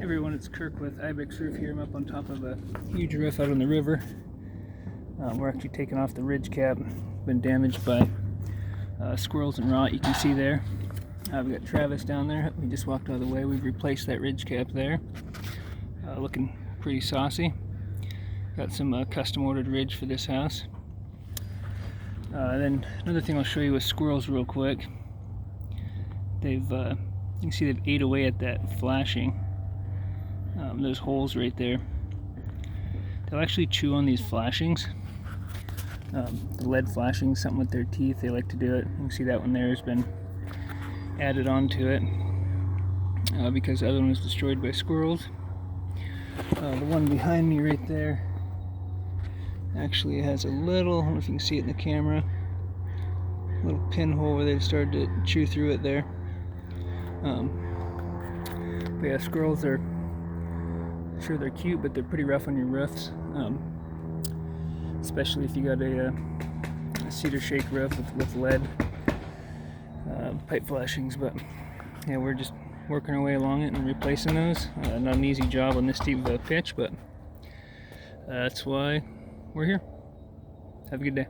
Everyone, it's Kirk with Ibex Roof here. I'm up on top of a huge roof out on the river. We're actually taking off the ridge cap. Been damaged by squirrels and rot, you can see there. We've got Travis down there. We just walked out of the way. We've replaced that ridge cap there. Looking pretty saucy. Got some custom ordered ridge for this house. Then another thing I'll show you with squirrels real quick. You can see they've ate away at that flashing. Those holes right there. They'll actually chew on these flashings. The lead flashings, something with their teeth, they like to do it. You can see that one there has been added onto it because the other one was destroyed by squirrels. The one behind me right there actually has a little, I don't know if you can see it in the camera, little pinhole where they started to chew through it there. But yeah, squirrels are, sure they're cute, but they're pretty rough on your roofs, especially if you got a cedar shake roof with lead pipe flashings. But yeah, we're just working our way along it and replacing those. Not an easy job on this steep of a pitch, but that's why we're here. Have a good day.